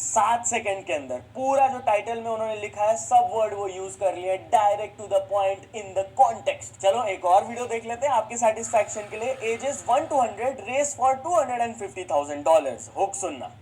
7 second के अंदर पूरा जो टाइटल में उन्होंने लिखा है सब वर्ड वो यूज कर लिए, direct to the point in the context. चलो एक और वीडियो देख लेते हैं आपके सेटिस्फैक्शन के लिए। Ages 1 to 100 race for $250,000। Hook सुनना।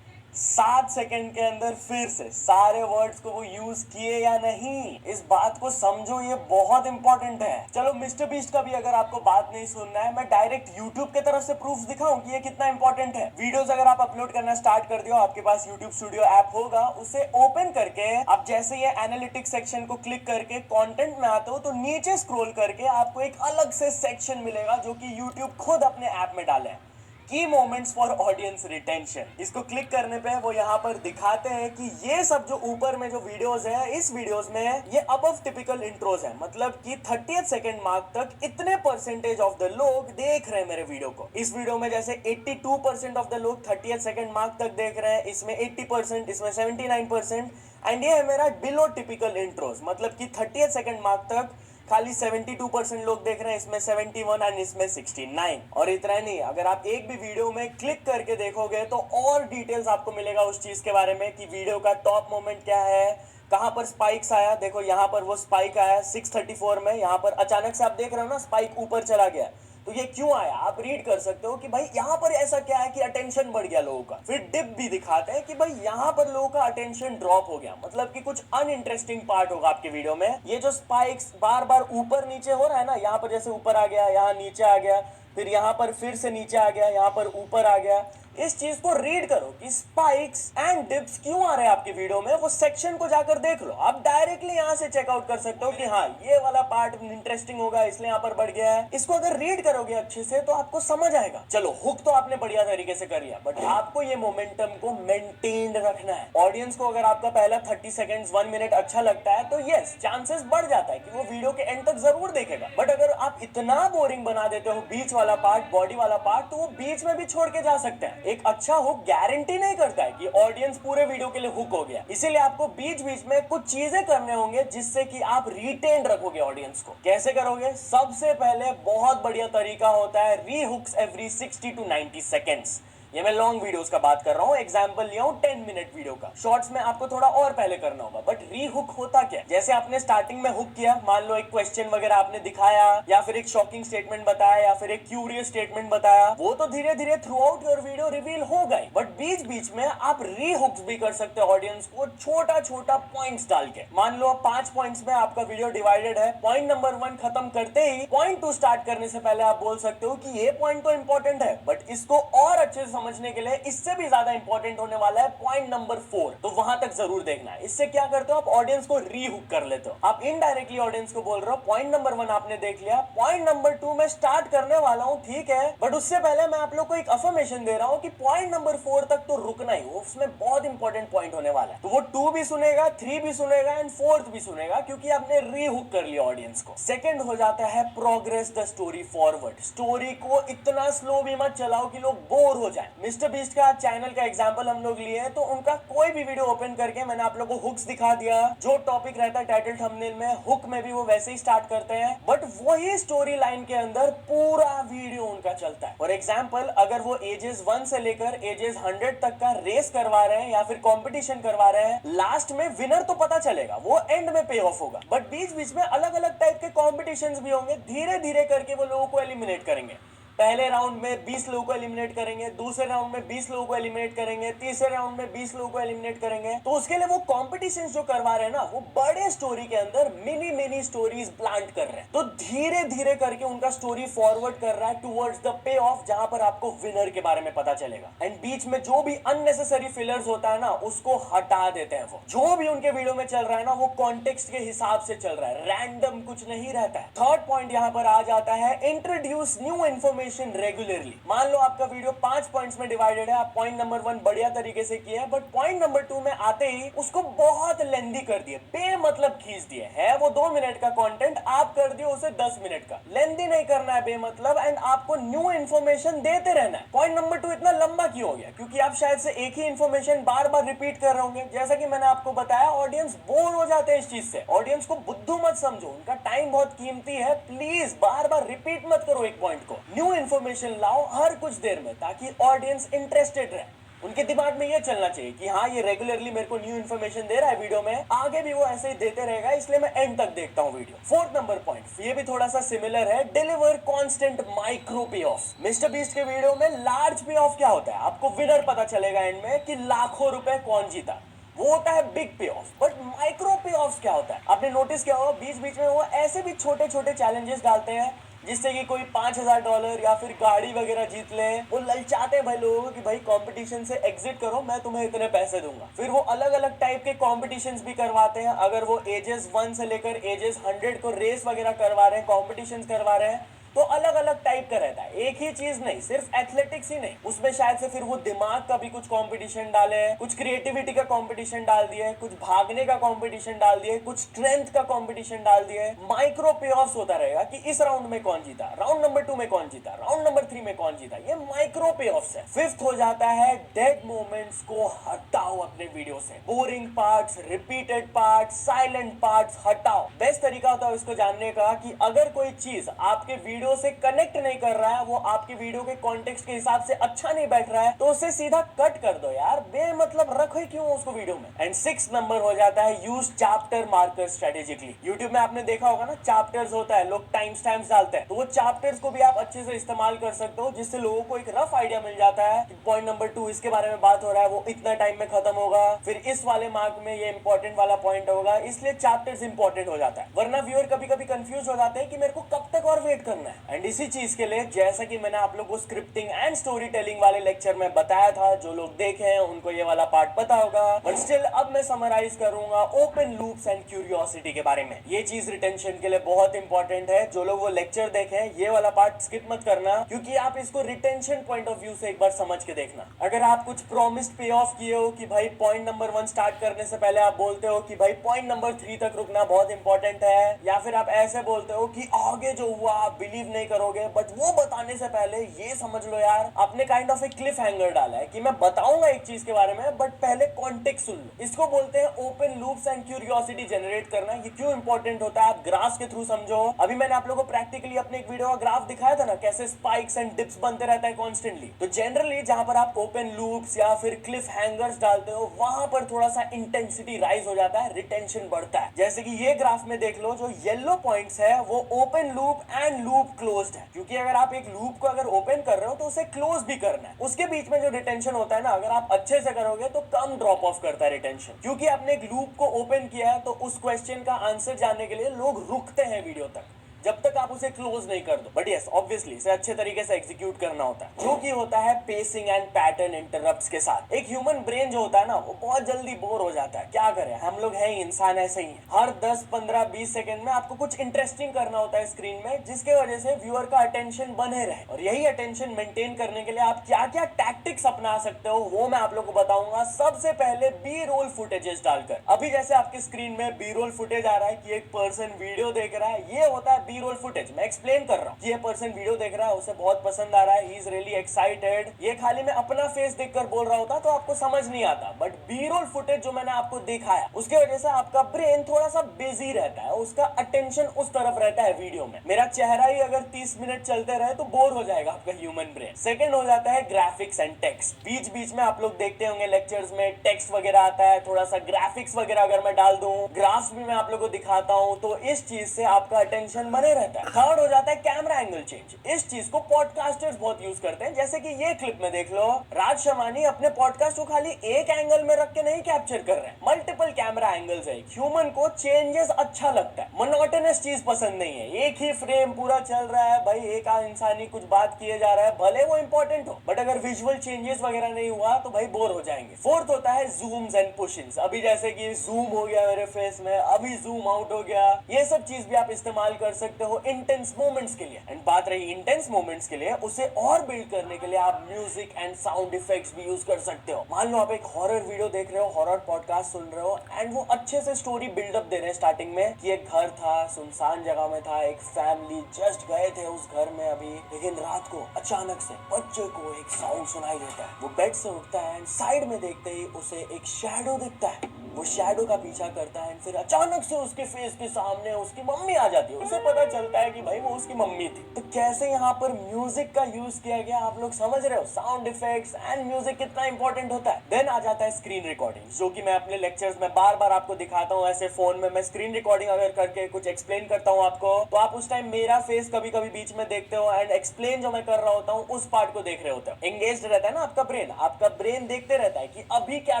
सात सेकंड के अंदर फिर से सारे वर्ड्स को वो यूज किए या नहीं, इस बात को समझो, ये बहुत इंपॉर्टेंट है। चलो मिस्टर बीस्ट का भी अगर आपको बात नहीं सुनना है, मैं डायरेक्ट यूट्यूब के तरफ से प्रूफ दिखाऊं कि ये कितना इंपॉर्टेंट है। वीडियोस अगर आप अपलोड करना स्टार्ट कर दियो, आपके पास यूट्यूब स्टूडियो ऐप होगा, उसे ओपन करके आप जैसे ये एनालिटिक्स सेक्शन को क्लिक करके कंटेंट में आते हो तो नीचे स्क्रॉल करके आपको एक अलग से सेक्शन मिलेगा जो कि यूट्यूब खुद अपने ऐप में डाले हैं, की मोमेंट्स फॉर ऑडियंस रिटेंशन। इसको क्लिक करने पे वो यहाँ पर दिखाते हैं कि ये सब जो ऊपर में जो वीडियोस है, इस वीडियोस में ये अबव टिपिकल इंट्रोज है, मतलब कि 30th सेकंड मार्क तक इतने परसेंटेज ऑफ द लोग देख रहे हैं मेरे वीडियो को। इस वीडियो में जैसे 82% ऑफ द लोग 30th सेकंड मार्क तक देख रहे हैं, इसमें 80%, इसमें 79%, एंड ये है मेरा बिलो टिपिकल इंट्रोज, मतलब कि 30th सेकंड मार्क तक खाली 72% लोग देख रहे हैं, इसमें 71 एंड इसमें 69। और इतना नहीं, अगर आप एक भी वीडियो में क्लिक करके देखोगे तो और डिटेल्स आपको मिलेगा उस चीज के बारे में कि वीडियो का टॉप मोमेंट क्या है, कहां पर स्पाइक्स आया। देखो यहाँ पर वो स्पाइक आया 634 में, यहाँ पर अचानक से आप देख रहे हो ना स्पाइक ऊपर चला गया, तो ये क्यों आया आप रीड कर सकते हो कि भाई यहाँ पर ऐसा क्या है कि अटेंशन बढ़ गया लोगों का। फिर डिप भी दिखाते हैं कि भाई यहाँ पर लोगों का अटेंशन ड्रॉप हो गया, मतलब कि कुछ अनइंटरेस्टिंग पार्ट होगा आपके वीडियो में। ये जो स्पाइक्स बार बार ऊपर नीचे हो रहा है ना, यहाँ पर जैसे ऊपर आ गया, यहाँ नीचे आ गया, फिर यहाँ पर फिर से नीचे आ गया, यहाँ पर ऊपर आ गया, इस चीज को रीड करो कि स्पाइक्स एंड डिप्स क्यों आ रहे हैं आपके वीडियो में। वो सेक्शन को जाकर देख लो, आप डायरेक्टली यहाँ से चेकआउट कर सकते हो कि हाँ ये वाला पार्ट इंटरेस्टिंग होगा इसलिए यहाँ पर बढ़ गया है। इसको अगर रीड करोगे अच्छे से तो आपको समझ आएगा। चलो हुक तो आपने बढ़िया तरीके से कर लिया, बट आपको ये मोमेंटम को मेंटेन रखना है। ऑडियंस को अगर आपका पहला 30 सेकेंड 1 मिनट अच्छा लगता है तो यस, चांसेस बढ़ जाता है कि वो वीडियो के एंड तक जरूर देखेगा। बट अगर आप इतना बोरिंग बना देते हो बीच वाला पार्ट, बॉडी वाला पार्ट, तो वो बीच में भी छोड़ के जा सकते हैं। एक अच्छा हुक गारंटी नहीं करता है कि ऑडियंस पूरे वीडियो के लिए हुक हो गया, इसीलिए आपको बीच बीच में कुछ चीजें करने होंगे जिससे कि आप रिटेन रखोगे ऑडियंस को। कैसे करोगे? सबसे पहले बहुत बढ़िया तरीका होता है री हुक्स एवरी 60 to 90 सेकेंड्स। ये मैं लॉन्ग वीडियोस का बात कर रहा हूँ, एग्जांपल लिया हूँ 10 मिनट वीडियो का। शॉर्ट्स में आपको थोड़ा और पहले करना होगा। बट री हुक होता क्या? जैसे आपने स्टार्टिंग में हुक किया, मान लो एक क्वेश्चन वगैरह आपने दिखाया, या फिर एक शॉकिंग स्टेटमेंट बताया, या फिर एक क्यूरियस स्टेटमेंट बताया, वो तो धीरे धीरे through out your video reveal हो गए। बट बीच बीच में आप री हुक्स भी कर सकते हो ऑडियंस को छोटा छोटा पॉइंट्स डाल के। मान लो 5 पॉइंट्स में आपका वीडियो डिवाइडेड है, पॉइंट नंबर 1 खत्म करते ही पॉइंट 2 स्टार्ट करने से पहले आप बोल सकते हो कि ये पॉइंट तो इंपॉर्टेंट है, बट इसको और अच्छे से समझने के लिए इससे भी ज्यादा इंपॉर्टेंट होने वाला है पॉइंट नंबर 4, तो वहां तक जरूर देखना है। इससे क्या करते हो आप ऑडियंस को री हुक कर लेते हो। आप इनडायरेक्टली ऑडियंस को बोल रहे हो पॉइंट नंबर 1 आपने देख लिया, पॉइंट नंबर 2 मैं स्टार्ट करने वाला हूं, ठीक है, बट उससे पहले मैं आप लोग को एक अफर्मेशन दे रहा हूं कि पॉइंट नंबर 4 तक तो रुकना ही हो, उसमें बहुत इंपॉर्टेंट पॉइंट होने वाला है। तो वो 2 भी सुनेगा, 3 भी सुनेगा एंड 4th भी सुनेगा, क्योंकि आपने री हुक कर लिया ऑडियंस को। सेकंड हो जाता है progress the story forward. Story को इतना स्लो भी मत चलाओ कि लोग बोर हो जाए। मिस्टर बीस्ट का चैनल का एग्जांपल हम लोग लिए, तो उनका कोई भी वीडियो ओपन करके मैंने आप लोगों को हुक्स दिखा दिया, जो टॉपिक रहता है टाइटल थंबनेल में, हुक में भी वो वैसे ही स्टार्ट करते हैं, बट वही स्टोरी लाइन के अंदर पूरा वीडियो उनका चलता है। फॉर एग्जांपल अगर वो एजेस 1 से लेकर एजेस 100 तक का रेस करवा रहे हैं या फिर कंपटीशन करवा रहे हैं, लास्ट में विनर तो पता चलेगा, वो एंड में पे ऑफ होगा, बट बीच बीच में अलग अलग टाइप के कॉम्पिटिशन भी होंगे, धीरे धीरे करके वो लोगों को एलिमिनेट करेंगे। पहले राउंड में 20 लोगों को एलिमिनेट करेंगे, दूसरे राउंड में 20 लोगों को एलिमिनेट करेंगे, तीसरे राउंड में 20 लोगों को एलिमिनेट करेंगे। तो उसके लिए वो कॉम्पिटिशन्स जो करवा रहे हैं ना, वो बड़े स्टोरी के अंदर मिनी मिनी स्टोरीज प्लांट कर रहे हैं, तो धीरे धीरे करके उनका स्टोरी फॉरवर्ड कर रहा है टुवर्ड्स द पे ऑफ, जहां पर आपको विनर के बारे में पता चलेगा। एंड बीच में जो भी अननेसेसरी फिलर्स होता है ना, उसको हटा देते हैं। वो जो भी उनके वीडियो में चल रहा है ना, वो कॉन्टेक्स्ट के हिसाब से चल रहा है, रैंडम कुछ नहीं रहता है। थर्ड पॉइंट यहां पर आ जाता है, introduce new information information regularly. मान लो आपका वीडियो 5 पॉइंट्स में डिवाइडेड है, आप पॉइंट नंबर 1 बढ़िया तरीके से किए हैं, बट पॉइंट नंबर 2 में आते ही उसको बहुत लेंदी कर दिए, बेमतलब खींच दिए। है वो 2 मिनट का कंटेंट, आप कर दिए उसे 10 मिनट का। लेंदी नहीं करना है बेमतलब, एंड आपको न्यू इन्फॉर्मेशन देते रहना है। पॉइंट नंबर 2 इतना लंबा क्यों हो गया? क्योंकि आप शायद से एक ही इन्फॉर्मेशन बार बार रिपीट कर रहे होंगे। जैसा कि मैंने आपको बताया, ऑडियंस बोर हो जाते हैं इस चीज से। ऑडियंस को बुद्धू मत समझो, उनका टाइम बहुत कीमती है। प्लीज बार बार रिपीट मत करो एक पॉइंट को, न्यू इन्फॉर्मेशन लाओ हर कुछ देर में, ताकि ऑडियंस इंटरेस्टेड रहे। उनके दिमाग में ये चलना चाहिए कि हाँ, ये रेगुलरली मेरे को न्यू इन्फॉर्मेशन दे रहा है वीडियो में, आगे भी वो ऐसे ही देते रहेगा, इसलिए मैं एंड तक देखता हूँ वीडियो। फोर्थ नंबर पॉइंट, ये भी थोड़ा सा सिमिलर है, डिलीवर कांस्टेंट माइक्रो पे ऑफ। मिस्टर बीस्ट के वीडियो में लार्ज पे ऑफ क्या होता है, आपको विनर पता चलेगा एंड में कि लाखों रुपए कौन जीता, वो होता है बिग पे ऑफ। बट माइक्रो पे ऑफ क्या होता है? आपने नोटिस किया होगा, बीच बीच में वो ऐसे भी छोटे छोटे चैलेंजेस डालते हैं जिससे कि कोई $5000 या फिर गाड़ी वगैरह जीत ले। वो ललचाते हैं भाई लोगों को कि भाई कंपटीशन से एग्जिट करो, मैं तुम्हें इतने पैसे दूंगा। फिर वो अलग अलग टाइप के कॉम्पिटिशन्स भी करवाते हैं। अगर वो एजेस 1 से लेकर एजेस 100 को रेस वगैरह करवा रहे हैं, कॉम्पिटिशन करवा रहे हैं, तो अलग अलग टाइप का रहता है, एक ही चीज नहीं, सिर्फ एथलेटिक्स ही नहीं। उसमें शायद से फिर वो दिमाग का भी कुछ कंपटीशन डाले, कुछ क्रिएटिविटी का कंपटीशन डाल दिए, कुछ भागने का कंपटीशन डाल दिए, कुछ स्ट्रेंथ का कंपटीशन डाल दिए। माइक्रो पे ऑफ होता रहेगा कि इस राउंड में कौन जीता, राउंड नंबर 2 में कौन जीता, राउंड नंबर 3 में कौन जीता। ये माइक्रो पे ऑफ है। फिफ्थ हो जाता है, डेड मोमेंट्स को हटाओ अपने वीडियो से। Boring parts, repeated parts, silent parts हटाओ। बेस्ट तरीका होता है इसको जानने का कि अगर कोई चीज आपके वीडियो से कनेक्ट नहीं कर रहा है, वो आपके वीडियो के कॉन्टेक्स्ट के हिसाब से अच्छा नहीं बैठ रहा है, तो उसे सीधा कट कर दो यार, बेमतलब रखो ही क्यों उसको वीडियो में। एंड 6 नंबर हो जाता है, use chapter marker strategically. YouTube में आपने देखा होगा ना, चैप्टर्स होता है, लोग टाइम स्टैम्प्स डालते हैं, तो वो चैप्टर्स को भी आप अच्छे से इस्तेमाल कर सकते हो, जिससे लोगों को एक रफ आइडिया मिल जाता है कि पॉइंट नंबर 2 इसके बारे में बात हो रहा है, वो इतना टाइम में खत्म होगा, फिर इस वाले मार्क में ये इंपॉर्टेंट वाला पॉइंट होगा, इसलिए चैप्टर्स इंपॉर्टेंट हो जाता है। वरना व्यूअर कभी कभी कंफ्यूज हो जाते हैं कि मेरे को कब तक और वेट करना है। एंड इसी चीज के लिए, जैसा कि मैंने आप लोगों को स्क्रिप्टिंग एंड स्टोरी टेलिंग वाले लेक्चर में बताया था, जो लोग देखे हैं उनको ये वाला पार्ट पता होगा, बट स्टिल अब मैं समराइज करूंगा ओपन लूप्स एंड क्यूरियोसिटी के बारे में। ये चीज रिटेंशन के लिए बहुत इंपॉर्टेंट है। जो लोग वो लेक्चर देखे, ये वाला पार्ट स्किप मत करना, क्योंकि आप इसको रिटेंशन पॉइंट ऑफ व्यू से एक बार समझ के देखना। अगर आप कुछ प्रॉमिस्ड पे ऑफ किए हो कि भाई पॉइंट नंबर 1 स्टार्ट करने से पहले आप बोलते हो कि भाई पॉइंट नंबर 3 तक रुकना बहुत इंपॉर्टेंट है, या फिर आप ऐसे बोलते हो कि आगे जो हुआ आप बिलीव नहीं करोगे, बट वो बताने से पहले ये समझ लो यार, आपने काइंड ऑफ एक क्लिफ हैंगर डाला है कि मैं बताऊंगा एक चीज के बारे में, बट पहले कॉन्टेक्स्ट सुन लो। इसको बोलते हैं open loops and curiosity generate करना। ये क्यों इंपॉर्टेंट होता है, आप ग्राफ्स के थ्रू समझो। अभी मैंने आप लोगों को प्रैक्टिकली अपने एक वीडियो का ग्राफ दिखाया था ना, कैसे स्पाइक्स एंड डिप्स बनते रहता है कॉन्स्टेंटली। तो जनरली जहां पर आप ओपन लूप्स या फिर क्लिफ हैंगर्स डालते हो, वहां पर थोड़ा सा इंटेंसिटी राइज हो जाता है, रिटेंशन बढ़ता है। जैसे कि ये ग्राफ में देख लो, जो येलो पॉइंट्स है वो open loop and loop closed है, क्योंकि अगर आप एक लूप को अगर ओपन कर रहे हो तो उसे क्लोज भी करना है। उसके बीच में जो रिटेंशन होता है ना, अगर आप अच्छे से करोगे तो कम ड्रॉप ऑफ करता है रिटेंशन, क्योंकि आपने एक लूप को ओपन किया है। तो उस क्वेश्चन का आंसर जानने के लिए लोग रुकते हैं वीडियो तक, जब तक आप उसे क्लोज नहीं कर दो। बट यस, ऑब्वियसली इसे अच्छे तरीके से एग्जीक्यूट करना होता है, जो कि होता है पेसिंग एंड पैटर्न इंटरप्ट्स के साथ। एक ह्यूमन ब्रेन जो होता है ना, वो बहुत जल्दी बोर हो जाता है। क्या करें, हम लोग हैं इंसान, ऐसे ही हैं। हर 10, 15, 20 सेकंड में आपको कुछ इंटरेस्टिंग करना होता है स्क्रीन में, जिसके वजह से व्यूअर का अटेंशन बने रहे। और यही अटेंशन मेंटेन करने के लिए आप क्या क्या टैक्टिक्स अपना सकते हो, वो मैं आप लोग को बताऊंगा। सबसे पहले बी रोल फुटेजेस डालकर। अभी जैसे आपके स्क्रीन में बी रोल फुटेज आ रहा है कि एक पर्सन वीडियो देख रहा है, ये होता है बी रोल फुटेज। मैं एक्सप्लेन कर रहा हूँ कि ये पर्सन वीडियो देख रहा है, उसे बहुत पसंद आ रहा है, ही इज रियली एक्साइटेड। ये खाली मैं अपना फेस देखकर बोल रहा होता तो आपको समझ नहीं आता, बट बी रोल फुटेज जो मैंने आपको दिखाया, उसके वजह से आपका ब्रेन थोड़ा सा बिजी रहता है, उसका अटेंशन उस तरफ रहता है वीडियो में। मेरा चेहरा ही अगर 30 मिनट चलते रहे तो बोर हो जाएगा आपका ह्यूमन ब्रेन। सेकंड हो जाता है ग्राफिक्स एंड टेक्स्ट। बीच बीच में आप लोग देखते होंगे लेक्चर्स में टेक्स्ट वगैरह आता है, थोड़ा सा ग्राफिक्स वगैरह अगर मैं डाल दूं, ग्राफ्स भी मैं आप लोगों को दिखाता हूं, तो इस चीज से आपका अटेंशन बने रहता है। थर्ड हो जाता है कैमरा एंगल चेंज। इस चीज को पॉडकास्टर्स बहुत यूज करते हैं, जैसे कि ये क्लिप में देख लो, राज शमानी अपने पॉडकास्ट को खाली एक एंगल में रख के नहीं कैप्चर कर रहे हैं, मल्टीपल कैमरा एंगल्स है। ह्यूमन को चेंजेस अच्छा लगता है, मोनोटोनस चीज पसंद नहीं है। एक ही फ्रेम पूरा चल रहा है भाई, एक इंसान ही कुछ बात किए जा रहा है, भले वो इंपॉर्टेंट हो, बट अगर विजुअल चेंजेस वगैरह नहीं हुआ तो भाई बोर हो जाएंगे। फोर्थ होता है जूम्स एंड पुश-इन्स। अभी जैसे कि जूम हो गया मेरे फेस में, अभी जूम आउट हो गया, ये सब चीज भी आप इस्तेमाल कर सकते सकते हो इंटेंस मोमेंट्स के लिए। एंड बात रही इंटेंस मोमेंट्स के लिए, उसे और बिल्ड करने के लिए आप म्यूजिक एंड साउंड इफेक्ट्स भी यूज कर सकते हो। मान लो आप एक हॉरर वीडियो देख रहे हो, हॉरर पॉडकास्ट सुन रहे हो, एंड वो अच्छे से स्टोरी बिल्डअप दे रहे हैं स्टार्टिंग में कि एक घर था, सुनसान जगह में था, एक फैमिली जस्ट गए थे उस घर में अभी, लेकिन रात को अचानक से बच्चे को एक साउंड सुनाई देता है। वो बेड से उठता है एंड साइड में देखते ही उसे एक शैडो दिखता है। वो शैडो का पीछा करता है, फिर अचानक से उसके फेस के सामने उसकी मम्मी आ जाती है। उसे पता चलता है कि भाई वो उसकी मम्मी थी। तो कैसे यहाँ पर म्यूजिक का यूज किया गया आप लोग समझ रहे हो, साउंड इफेक्ट्स एंड म्यूजिक कितना इंपॉर्टेंट होता है। देन आ जाता है स्क्रीन रिकॉर्डिंग, जो कि मैं अपने लेक्चर्स में बार बार आपको दिखाता हूँ। ऐसे फोन में मैं स्क्रीन रिकॉर्डिंग अगर करके कुछ एक्सप्लेन करता हूँ आपको, तो आप उस टाइम मेरा फेस कभी कभी बीच में देखते हो एंड एक्सप्लेन जो मैं कर रहा होता हूँ उस पार्ट को देख रहे होते हो। एंगेज्ड रहता है ना आपका ब्रेन देखते रहता है कि अभी क्या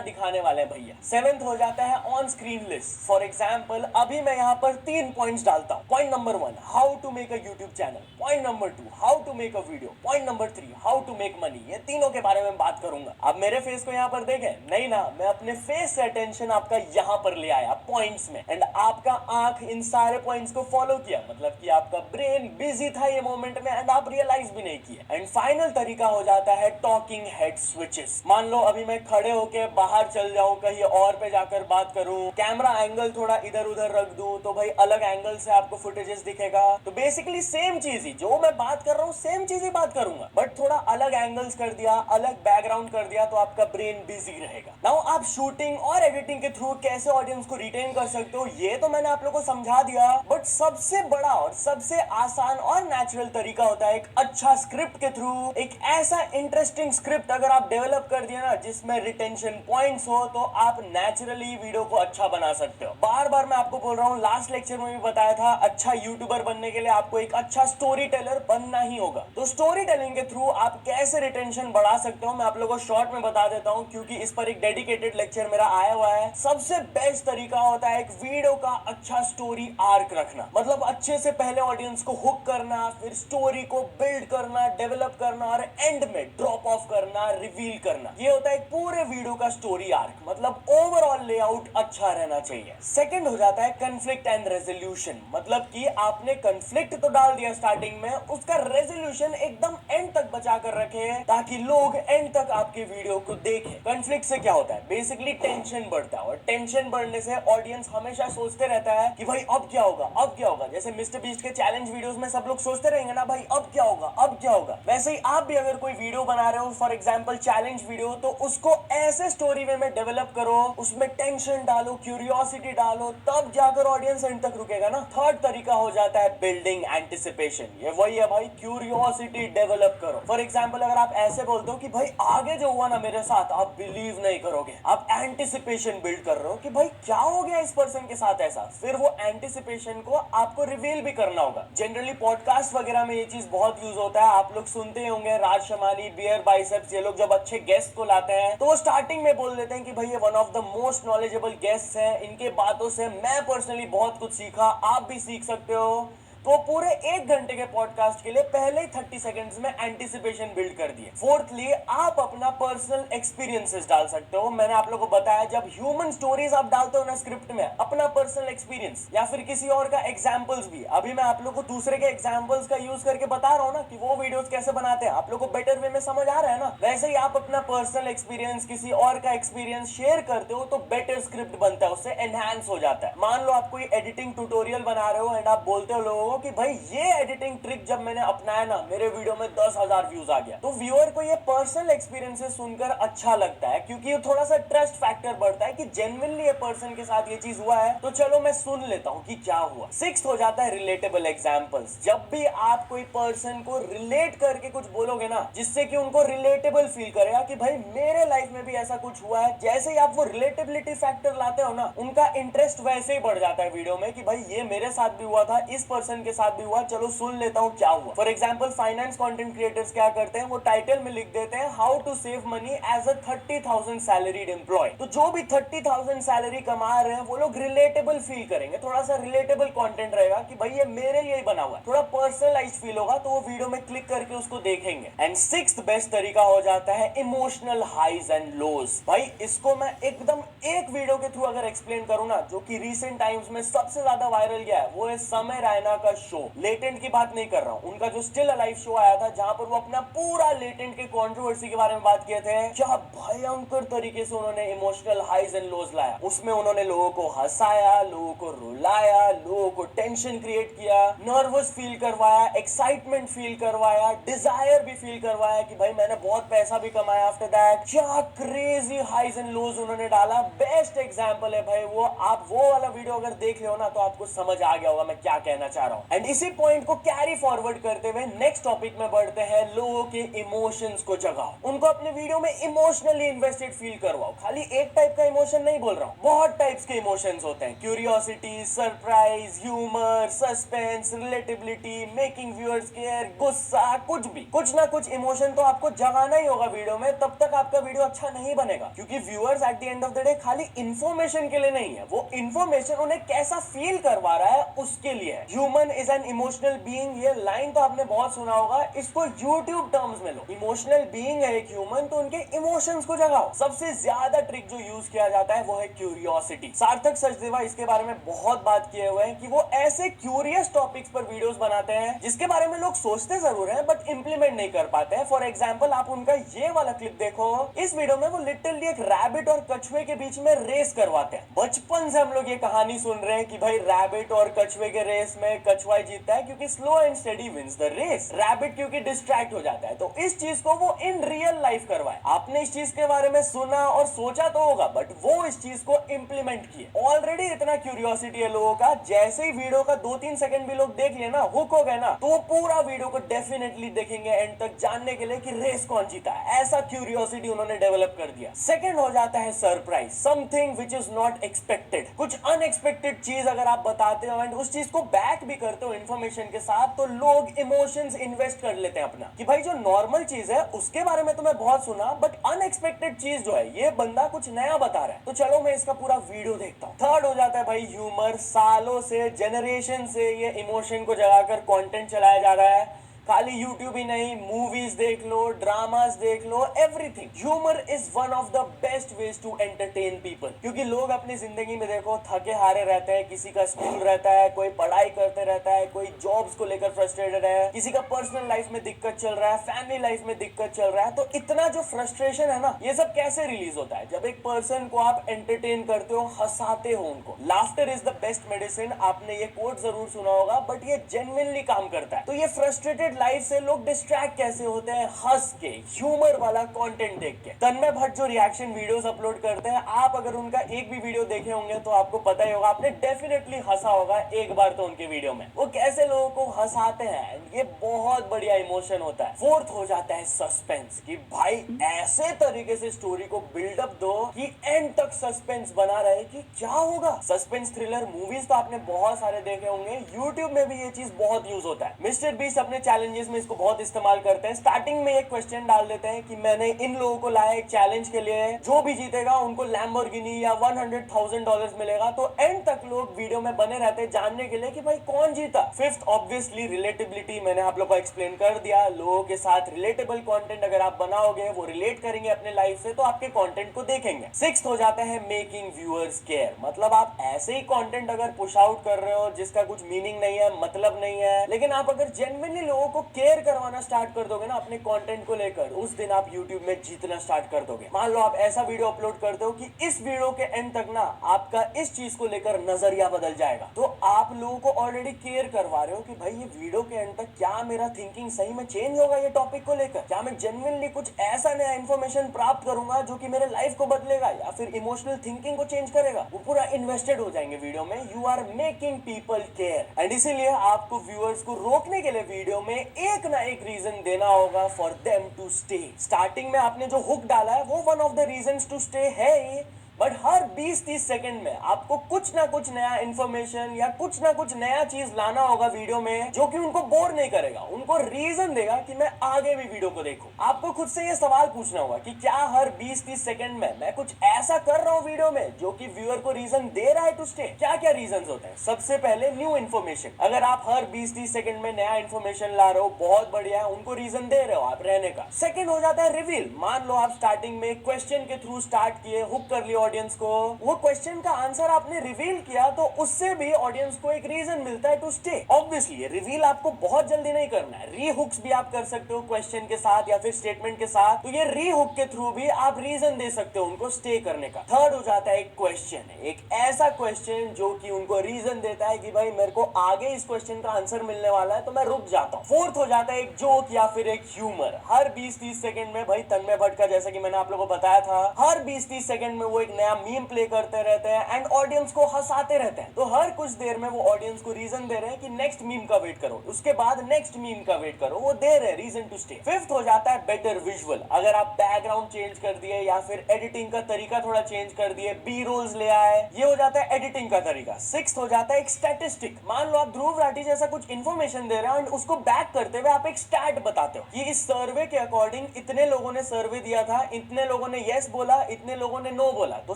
दिखाने वाले हैं भैया। सेवेंथ हो जाता है on screen list. For example अभी मैं यहाँ पर 3 पॉइंट्स डालता हूँ। Point number 1, how to make a YouTube channel. Point number 2, how to make a video. Point number 3, how to make money. ये तीनों के बारे में बात करूंगा। आप मेरे फेस को यहाँ पर देखें नहीं ना, मैं अपने फेस से अटेंशन आपका यहाँ पर ले आया पॉइंट्स में, एंड आपका आंख इन सारे पॉइंट्स को फॉलो किया, मतलब कि आपका ब्रेन बिजी था ये मोमेंट में एंड आप रियलाइज भी नहीं किए। एंड फाइनल तरीका हो जाता है टॉकिंग हेड स्विचेस। मान लो अभी मैं खड़े होके बाहर चल जाऊं, कहीं और पे जाकर बात करूं, कैमरा एंगल थोड़ा इधर उधर रख दूं, तो भाई अलग एंगल से आपको फुटेजेस दिखेगा। तो बेसिकली सेम चीज ही, जो मैं बात कर रहा हूँ सेम चीज ही बात करूंगा, बट थोड़ा अलग एंगल्स कर दिया, अलग बैकग्राउंड कर दिया, तो आपका ब्रेन बिजी रहेगा। नाउ आप शूटिंग और एडिटिंग के थ्रू कैसे ऑडियंस को रिटेन कर सकते हो ये तो मैंने आप लोगों को समझा दिया, बट सबसे बड़ा और सबसे आसान और नेचुरल तरीका होता है एक अच्छा स्क्रिप्ट के थ्रू। एक ऐसा इंटरेस्टिंग स्क्रिप्ट अगर आप डेवलप कर दिया ना जिसमें रिटेंशन पॉइंट्स हो, तो आप नेचुरली वीडियो को अच्छा बना सकते हो। बार बार मैं आपको बोल रहा हूँ, लास्ट लेक्चर में भी बताया था, अच्छा यूट्यूबर बनने के लिए आपको एक अच्छा स्टोरी टेलर बनना ही होगा। तो स्टोरी टेलिंग के थ्रू आप कैसे रिटेंशन बढ़ा सकते हो मैं आप लोगों को शॉर्ट में बता देता हूँ, क्योंकि इस पर एक डेडिकेटेड लेक्चर मेरा आया हुआ है। सबसे बेस्ट तरीका होता है एक वीडियो का अच्छा स्टोरी आर्क रखना, मतलब अच्छे से पहले ऑडियंस को हुक करना, फिर स्टोरी को बिल्ड करना, डेवलप करना, और एंड में ड्रॉप ऑफ करना, रिवील करना। ये होता है एक पूरे वीडियो का स्टोरी आर्क, मतलब ओवरऑल लेआउट अच्छा रहना चाहिए। सेकंड हो जाता है कंफ्लिक्ट एंड रेजोल्यूशन, मतलब कि आपने कंफ्लिक्ट तो डाल दिया स्टार्टिंग में, उसका रेजोल्यूशन एकदम एंड तक बचा कर रखे ताकि लोग एंड तक आपके वीडियो को देखें। कंफ्लिक्ट से क्या होता है, बेसिकली टेंशन बढ़ता है, और टेंशन बढ़ने से ऑडियंस हमेशा सोचते रहता है कि भाई अब क्या होगा, अब क्या होगा। जैसे मिस्टर बीस्ट के चैलेंज वीडियोस में सब लोग सोचते रहेंगे ना भाई अब क्या होगा, अब क्या होगा। वैसे ही आप भी अगर कोई वीडियो बना रहे हो, फॉर एग्जांपल चैलेंज वीडियो, तो उसको ऐसे स्टोरी वे में डेवलप करो, उसमें टेंशन डालो, क्यूरियोसिटी डालो, तब जाकर ऑडियंस एंड तक रुकेगा ना। थर्ड तरीका हो जाता है बिल्डिंग एंटिसिपेशन। ये वही है भाई, क्यूरियोसिटी डेवलप करो। फॉर एग्जांपल अगर आप ऐसे बोलते हो कि भाई आगे जो हुआ ना मेरे साथ, आप बिलीव नहीं करोगे, आप एंटिसिपेशन बिल्ड कर रहे हो कि भाई क्या हो गया इस पर्सन के साथ ऐसा, फिर वो एंटिसिपेशन को आपको रिवील भी करना होगा। जनरली पॉडकास्ट वगैरह में ये चीज बहुत यूज होता है, आप लोग सुनते होंगे राज शमाली, बियर बाइसेप्स, ये लोग जब अच्छे गेस्ट को लाते हैं तो वो स्टार्टिंग में बोल देते हैं कि भाई ये one of the most knowledgeable guest हैं, इनके बातों से मैं पर्सनली बहुत कुछ सीखा, आप भी सीख सकते हो। तो पूरे 1 घंटे के पॉडकास्ट के लिए पहले ही 30 सेकंड्स में एंटिसिपेशन बिल्ड कर दिए। फोर्थली आप अपना पर्सनल एक्सपीरियंसेस डाल सकते हो। मैंने आप लोगों को बताया जब ह्यूमन स्टोरीज आप डालते हो ना स्क्रिप्ट में, अपना पर्सनल एक्सपीरियंस या फिर किसी और का एग्जांपल्स भी, अभी मैं आप लोगों को दूसरे के एग्जांपल्स का यूज करके बता रहा हूँ ना कि वो वीडियोस कैसे बनाते हैं, आप लोगों को बेटर वे में समझ आ रहा है ना। वैसे ही आप अपना पर्सनल एक्सपीरियंस किसी और का एक्सपीरियंस शेयर करते हो तो बेटर स्क्रिप्ट बनता है, उससे एनहांस हो जाता है। मान लो आप कोई एडिटिंग ट्यूटोरियल बना रहे हो एंड आप बोलते हो लोगों को कि भाई ये एडिटिंग ट्रिक जब मैंने अपनाया ना मेरे वीडियो में 10,000 व्यूज आ गया, तो व्यूअर को ये पर्सनल एक्सपीरियंसेस सुनकर अच्छा लगता है, क्योंकि ये थोड़ा सा ट्रस्ट फैक्टर बढ़ता है कि जेन्युइनली ये पर्सन के साथ ये चीज हुआ है, तो चलो मैं सुन लेता हूँ कि क्या हुआ। सिक्स्थ हो जाता है रिलेटेबल एग्जांपल्स। जब भी आप कोई पर्सन को रिलेट करके कुछ बोलोगे ना जिससे कि उनको रिलेटेबल फील करेगा कि भाई मेरे लाइफ में भी ऐसा कुछ हुआ है, जैसे ही आप वो रिलेटेबिलिटी फैक्टर लाते हो ना, उनका इंटरेस्ट वैसे ही बढ़ जाता है वीडियो में कि भाई ये मेरे साथ भी हुआ था, इस पर्सन के साथ भी हुआ, चलो सुन लेता हूँ क्या हुआ। For example finance content creators क्या करते हैं, वो टाइटल में लिख देते हैं how to save money as a 30,000 salaried employ. तो जो भी 30,000 सैलरी कमा रहे हैं वो लोग रिलेटेबल फील करेंगे, थोड़ा सा रिलेटेबल कंटेंट रहेगा कि भाई ये मेरे लिए ही बना हुआ है, थोड़ा पर्सनलाइज्ड फील होगा, तो वो वीडियो में क्लिक करके उसको देखेंगे। एंड सिक्स्थ बेस्ट तरीका हो जाता है इमोशनल हाइज एंड लोज। भाई इसको मैं एकदम एक वीडियो के थ्रू अगर एक्सप्लेन करूं ना, जो कि रिसेंट टाइम्स में सबसे ज्यादा वायरल गया है, वो है समय रैना का शो, लेटेंट की बात नहीं कर रहा हूँ, उनका जो स्टिल अलाइव शो आया था जहां पर वो अपना पूरा लेटेंट के कंट्रोवर्सी के बारे में बात किए थे, क्या भयंकर तरीके से उन्होंने इमोशनल हाइज एंड लोज लाया। उसमें उन्होंने लोगों को हंसाया, लोगों को रुलाया, लोगों को टेंशन क्रिएट किया, नर्वस फील करवाया, एक्साइटमेंट फील करवाया, डिजायर भी फील करवाया कि भाई मैंने बहुत पैसा भी कमाया आफ्टर दैट। क्या क्रेजी हाइज एंड लोज उन्होंने डाला। बेस्ट एग्जांपल है भाई वो। आप वो वाला वीडियो अगर देख ले हो ना तो आपको समझ आ गया होगा मैं क्या कहना चाह रहा हूँ। एंड इसी पॉइंट को कैरी फॉरवर्ड करते हुए नेक्स्ट टॉपिक में बढ़ते हैं, लोगों के इमोशंस को जगाओ, उनको अपने वीडियो में इमोशनली इन्वेस्टेड फील करवाओ। खाली एक टाइप का इमोशन नहीं बोल रहा हूँ, बहुत टाइप्स के इमोशंस होते हैं, curiosity, surprise, humour, suspense, relatability, making viewers care, गुस्सा, कुछ ना कुछ इमोशन तो आपको जगाना ही होगा वीडियो में, तब तक आपका वीडियो अच्छा नहीं बनेगा। क्योंकि viewers at the end of the day खाली इंफॉर्मेशन के लिए नहीं है, वो इंफॉर्मेशन उन्हें कैसा फील करवा रहा है उसके लिए है। Human is an emotional being, ये लाइन तो आपने बहुत सुना होगा, इसको यूट्यूब टर्म्स में लो। इमोशनल बीइंग है एक ह्यूमन, तो उनके इमोशंस को जगाओ। सबसे ज्यादा ट्रिक जो यूज किया जाता है वो है क्यूरियोसिटी। सार्थक सचदेवा इसके बारे में बहुत बात किए हुए हैं कि वो ऐसे क्यूरियस टॉपिक्स पर वीडियोस बनाते हैं जिसके बारे में लोग सोचते जरूर हैं बट इंप्लीमेंट नहीं कर पाते हैं। फॉर एग्जांपल आप उनका ये वाला क्लिप देखो, इस वीडियो में वो लिटरली एक रैबिट और कछुए के बीच में रेस करवाते हैं। बचपन से हम लोग ये कहानी सुन रहे हैं कि भाई रैबिट और कछुए के रेस में कछुआ जीतता है क्योंकि slow and steady wins the race, rabbit क्योंकि डिस्ट्रैक्ट हो जाता है। तो इस चीज को वो इन रियल लाइफ करवाए। आपने इस चीज के बारे में सुना और सोचा तो होगा बट वो इस चीज को इंप्लीमेंट किए। ऑलरेडी इतना क्यूरियोसिटी है लोगों का, जैसे ही वीडियो का 2-3 सेकंड भी लोग देख लेना, हुक हो गए ना, तो वो पूरा वीडियो को डेफिनेटली देखेंगे एंड तक जानने के लिए कि रेस कौन जीता है। ऐसा क्यूरियोसिटी उन्होंने डेवलप कर दिया। सेकंड हो जाता है surprise, something which is not expected. कुछ अनएक्सपेक्टेड चीज अगर आप बताते हो एंड उस चीज को बैक भी करते हो इन्फॉर्मेशन के साथ, तो लोग इमोशंस इन्वेस्ट कर लेते हैं अपना कि भाई जो नॉर्मल चीज है उसके बारे में तो मैं बहुत सुना बट अनएक्सपेक्टेड चीज जो है ये बंदा कुछ नया बता रहा है, तो चलो मैं इसका पूरा वीडियो देखता हूँ। थर्ड हो जाता है भाई ह्यूमर। सालों से, जनरेशन से ये इमोशन को जगाकर कंटेंट चलाया जा रहा है। खाली यूट्यूब ही नहीं, मूवीज देख लो, ड्रामास देख लो, everything. Humour is one of the best ways to entertain people. क्योंकि लोग अपनी जिंदगी में देखो थके हारे रहते हैं, किसी का स्कूल रहता है, कोई पढ़ाई करते रहता है, कोई जॉब्स को लेकर फ्रस्ट्रेटेड है, किसी का पर्सनल लाइफ में दिक्कत चल रहा है, फैमिली लाइफ में दिक्कत चल रहा है। तो इतना जो फ्रस्ट्रेशन है ना, ये सब कैसे रिलीज होता है? जब एक पर्सन को आप एंटरटेन करते हो, हंसाते हो उनको। Laughter is the best medicine. आपने ये कोट जरूर सुना होगा बट ये जेन्युइनली काम करता है। तो ये फ्रस्ट्रेटेड लाइफ से लोग डिस्ट्रैक्ट कैसे होते हैं? हंस के, ह्यूमर वाला कंटेंट देख के। तन्मय भट्ट जो रिएक्शन वीडियोस अपलोड करते हैं, आप अगर उनका एक भी वीडियो देखे होंगे तो आपको पता ही होगा, आपने डेफिनेटली हंसा होगा एक बार तो उनके वीडियो में। वो कैसे लोगों को हंसाते हैं, ये बहुत बढ़िया इमोशन होता है। फोर्थ हो जाता है सस्पेंस, कि भाई ऐसे तरीके से स्टोरी को बिल्डअप दो कि एंड तक सस्पेंस बना रहे कि क्या होगा। सस्पेंस थ्रिलर मूवीज तो आपने बहुत सारे देखे होंगे, यूट्यूब में भी ये चीज बहुत यूज होता है। मिस्टर बीस्ट अपने चैलेंजेस में इसको बहुत इस्तेमाल करते हैं। स्टार्टिंग में एक क्वेश्चन डाल देते हैं कि मैंने इन लोगों को लाया एक चैलेंज के लिए, जो भी जीतेगा उनको लैम्बोर्गिनी या $100,000 मिलेगा। तो एंड तक लोग वीडियो में बने रहते हैं जानने के लिए कि भाई कौन जीता। फिफ्थ ऑब्वियसली रिलेटेबिलिटी, मैंने आप लोगों को एक्सप्लेन कर दिया। लोगों के साथ रिलेटेबल कंटेंट अगर आप बनाओगे, वो रिलेट करेंगे अपने लाइफ से, तो आपके कंटेंट को देखेंगे। सिक्स्थ हो जाता है मेकिंग व्यूअर्स केयर, मतलब आप ऐसे ही कंटेंट अगर पुश आउट कर रहे हो जिसका कुछ मीनिंग नहीं है, मतलब नहीं है, लेकिन आप अगर जेन्युइनली लोगों को केयर करवाना स्टार्ट कर दोगे ना अपने कंटेंट को लेकर, उस दिन आप YouTube में जीतना स्टार्ट कर दोगे। मान लो आप ऐसा वीडियो अपलोड करते हो कि इस वीडियो के एंड तक ना आपका इस चीज को लेकर नजरिया बदल जाएगा, तो आप लोगों को ऑलरेडी केयर करवा रहे हो कि भाई ये वीडियो के एंड तक क्या मेरा थिंकिंग सही में चेंज होगा ये टॉपिक को लेकर, क्या मैं जेन्युइनली कुछ ऐसा नया इंफॉर्मेशन प्राप्त करूंगा जो कि मेरे लाइफ को बदलेगा या फिर इमोशनल थिंकिंग को चेंज करेगा। वो पूरा इन्वेस्टेड हो जाएंगे वीडियो में। You are making people care, and इसीलिए आपको व्यूअर्स को रोकने के लिए वीडियो में एक ना एक रीजन देना होगा for them to stay. Starting में आपने जो हुक डाला है वो one of the reasons to stay है ही, बट हर 20-30 सेकंड में आपको कुछ ना कुछ नया इंफॉर्मेशन या कुछ ना कुछ नया चीज लाना होगा वीडियो में, जो कि उनको बोर नहीं करेगा, उनको रीजन देगा कि मैं आगे भी वीडियो को देखूं। आपको खुद से ये सवाल पूछना होगा कि क्या हर 20-30 सेकंड में मैं कुछ ऐसा कर रहा हूं वीडियो में जो कि व्यूअर को रीजन दे रहा है टू स्टे। क्या क्या रीजन होते हैं? सबसे पहले न्यू इन्फॉर्मेशन। अगर आप हर 20-30 सेकंड में नया इन्फॉर्मेशन ला रहे हो, बहुत बढ़िया है, उनको रीजन दे रहे हो आप रहने का। सेकंड हो जाता है रिवील। मान लो आप स्टार्टिंग में क्वेश्चन के थ्रू स्टार्ट किए, हुक कर लिया ऑडियंस को, वो क्वेश्चन का आंसर आपने रिवील किया तो उससे भी ऑडियंस को एक रीजन मिलता है टू स्टे। ऑब्वियसली रिवील आपको बहुत जल्दी नहीं करना है, री हुक्स भी आप कर सकते हो क्वेश्चन के साथ या फिर स्टेटमेंट के साथ, तो ये री हुक के थ्रू भी आप रीजन दे सकते हो उनको स्टे करने का। थर्ड हो जाता है एक क्वेश्चन, एक ऐसा क्वेश्चन जो कि उनको रीजन देता है कि भाई मेरे को आगे इस क्वेश्चन का आंसर मिलने वाला है तो मैं रुक जाता हूँ। फोर्थ हो जाता है एक जोक या फिर एक ह्यूमर। हर 20-30 सेकंड में भाई तन्मय भट्ट का, जैसा कि मैंने आप लोगों को बताया था, हर 20-30 सेकंड में वो एक नया मीम प्ले करते रहते हैं एंड ऑडियंस को हंसाते रहते हैं। तो हर कुछ देर में वो ऑडियंस को रीजन दे रहे हैं कि नेक्स्ट मीम का वेट करो, उसके बाद नेक्स्ट मीम का वेट करो, वो दे रहे हैं रीजन टू स्टे। फिफ्थ हो जाता है बेटर विजुअल। अगर आप बैकग्राउंड चेंज कर दिए या फिर एडिटिंग का तरीका थोड़ा चेंज कर दिए, बी रोल्स ले आए, ये हो जाता है एडिटिंग का तरीका। सिक्स्थ हो जाता है एक स्टैटिस्टिक। मान लो आप ध्रुव राठी जैसा कुछ इन्फॉर्मेशन दे रहे हो एंड उसको बैक करते हुए आप एक स्टैट बताते हो कि इस सर्वे के अकॉर्डिंग इतने लोगों ने सर्वे दिया था, इतने लोगों ने यस बोला, इतने लोगों ने नो बोला, तो